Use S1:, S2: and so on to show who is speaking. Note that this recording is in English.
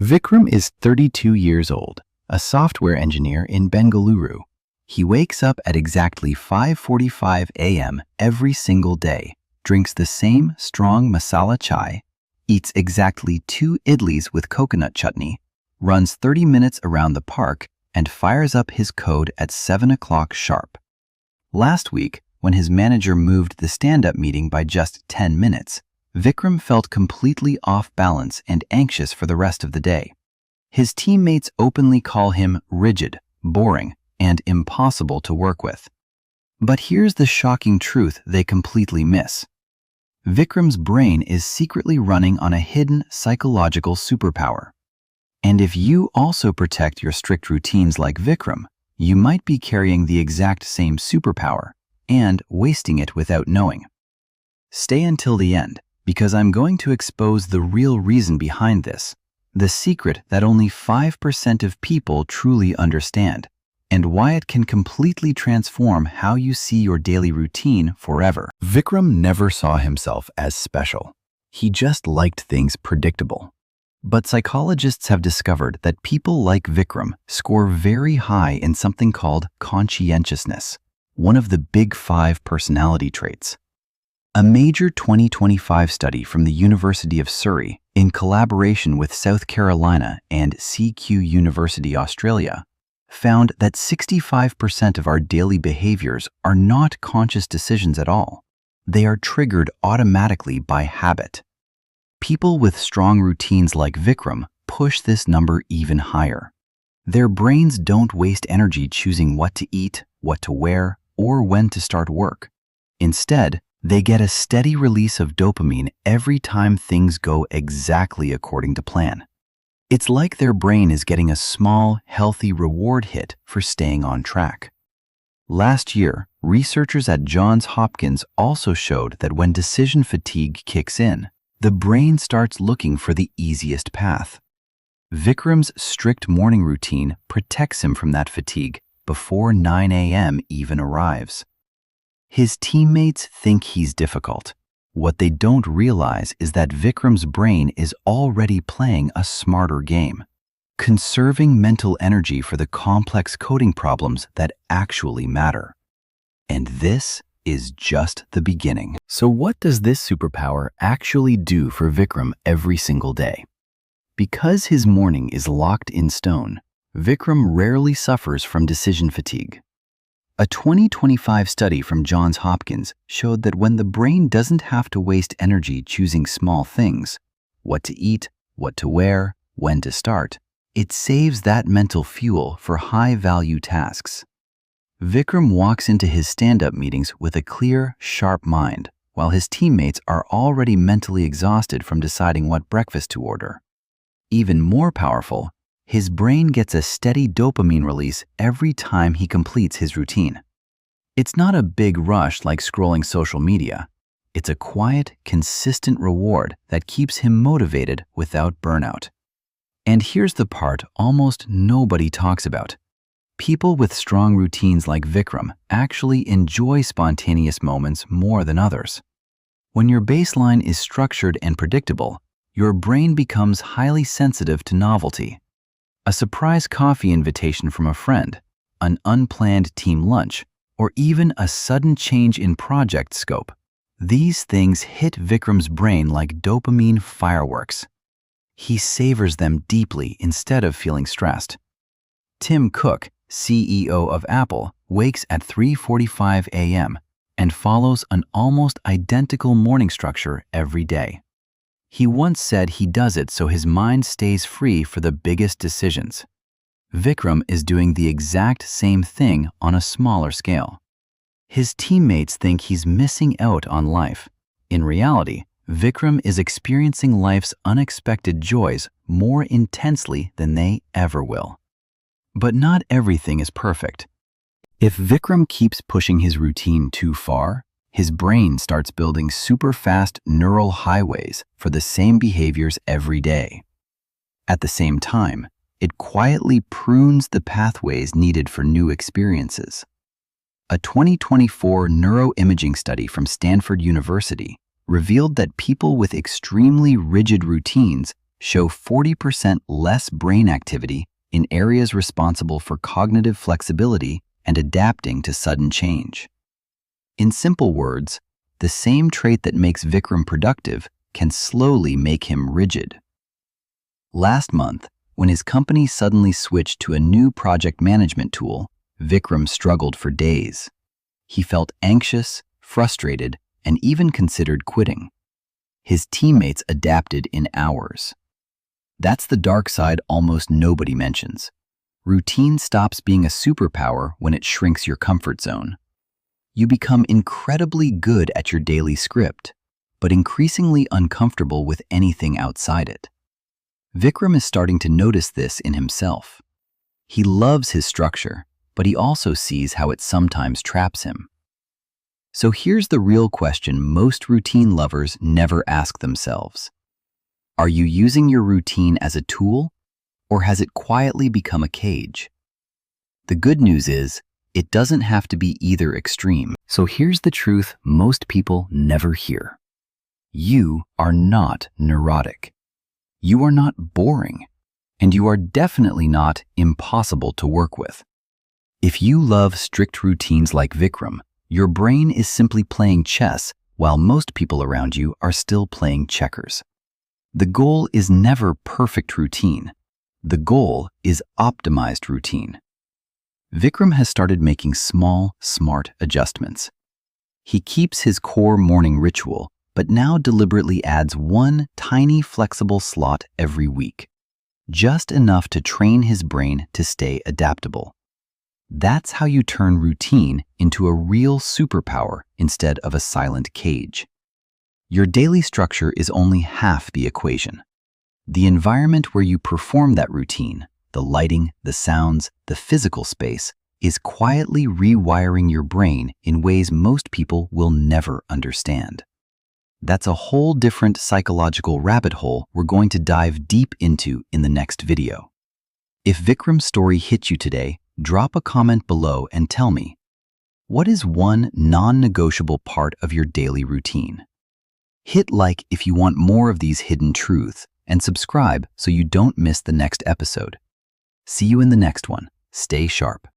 S1: Vikram is 32 years old, a software engineer in Bengaluru. He wakes up at exactly 5:45 a.m. every single day, drinks the same strong masala chai, eats exactly 2 idlis with coconut chutney, runs 30 minutes around the park, and fires up his code at 7 o'clock sharp. Last week, when his manager moved the stand-up meeting by just 10 minutes, Vikram felt completely off balance and anxious for the rest of the day. His teammates openly call him rigid, boring, and impossible to work with. But here's the shocking truth they completely miss. Vikram's brain is secretly running on a hidden psychological superpower. And if you also protect your strict routines like Vikram, you might be carrying the exact same superpower and wasting it without knowing. Stay until the end, because I'm going to expose the real reason behind this, the secret that only 5% of people truly understand, and why it can completely transform how you see your daily routine forever. Vikram never saw himself as special. He just liked things predictable. But psychologists have discovered that people like Vikram score very high in something called conscientiousness, one of the big 5 personality traits. A major 2025 study from the University of Surrey, in collaboration with South Carolina and CQ University Australia, found that 65% of our daily behaviors are not conscious decisions at all. They are triggered automatically by habit. People with strong routines like Vikram push this number even higher. Their brains don't waste energy choosing what to eat, what to wear, or when to start work. Instead, they get a steady release of dopamine every time things go exactly according to plan. It's like their brain is getting a small, healthy reward hit for staying on track. Last year, researchers at Johns Hopkins also showed that when decision fatigue kicks in, the brain starts looking for the easiest path. Vikram's strict morning routine protects him from that fatigue before 9 a.m. even arrives. His teammates think he's difficult. What they don't realize is that Vikram's brain is already playing a smarter game, conserving mental energy for the complex coding problems that actually matter. And this is just the beginning. So what does this superpower actually do for Vikram every single day? Because his morning is locked in stone, Vikram rarely suffers from decision fatigue. A 2025 study from Johns Hopkins showed that when the brain doesn't have to waste energy choosing small things, what to eat, what to wear, when to start, it saves that mental fuel for high-value tasks. Vikram walks into his stand-up meetings with a clear, sharp mind, while his teammates are already mentally exhausted from deciding what breakfast to order. Even more powerful, his brain gets a steady dopamine release every time he completes his routine. It's not a big rush like scrolling social media. It's a quiet, consistent reward that keeps him motivated without burnout. And here's the part almost nobody talks about. People with strong routines like Vikram actually enjoy spontaneous moments more than others. When your baseline is structured and predictable, your brain becomes highly sensitive to novelty. A surprise coffee invitation from a friend, an unplanned team lunch, or even a sudden change in project scope. These things hit Vikram's brain like dopamine fireworks. He savors them deeply instead of feeling stressed. Tim Cook, CEO of Apple, wakes at 3:45 a.m. and follows an almost identical morning structure every day. He once said he does it so his mind stays free for the biggest decisions. Vikram is doing the exact same thing on a smaller scale. His teammates think he's missing out on life. In reality, Vikram is experiencing life's unexpected joys more intensely than they ever will. But not everything is perfect. If Vikram keeps pushing his routine too far, his brain starts building super-fast neural highways for the same behaviors every day. At the same time, it quietly prunes the pathways needed for new experiences. A 2024 neuroimaging study from Stanford University revealed that people with extremely rigid routines show 40% less brain activity in areas responsible for cognitive flexibility and adapting to sudden change. In simple words, the same trait that makes Vikram productive can slowly make him rigid. Last month, when his company suddenly switched to a new project management tool, Vikram struggled for days. He felt anxious, frustrated, and even considered quitting. His teammates adapted in hours. That's the dark side almost nobody mentions. Routine stops being a superpower when it shrinks your comfort zone. You become incredibly good at your daily script, but increasingly uncomfortable with anything outside it. Vikram is starting to notice this in himself. He loves his structure, but he also sees how it sometimes traps him. So here's the real question most routine lovers never ask themselves. Are you using your routine as a tool, or has it quietly become a cage? The good news is, it doesn't have to be either extreme. So here's the truth most people never hear. You are not neurotic. You are not boring. And you are definitely not impossible to work with. If you love strict routines like Vikram, your brain is simply playing chess while most people around you are still playing checkers. The goal is never perfect routine. The goal is optimized routine. Vikram has started making small, smart adjustments. He keeps his core morning ritual, but now deliberately adds one tiny flexible slot every week, just enough to train his brain to stay adaptable. That's how you turn routine into a real superpower instead of a silent cage. Your daily structure is only half the equation. The environment where you perform that routine, the lighting, the sounds, the physical space, is quietly rewiring your brain in ways most people will never understand. That's a whole different psychological rabbit hole we're going to dive deep into in the next video. If Vikram's story hit you today, drop a comment below and tell me, what is one non-negotiable part of your daily routine? Hit like if you want more of these hidden truths, and subscribe so you don't miss the next episode. See you in the next one. Stay sharp.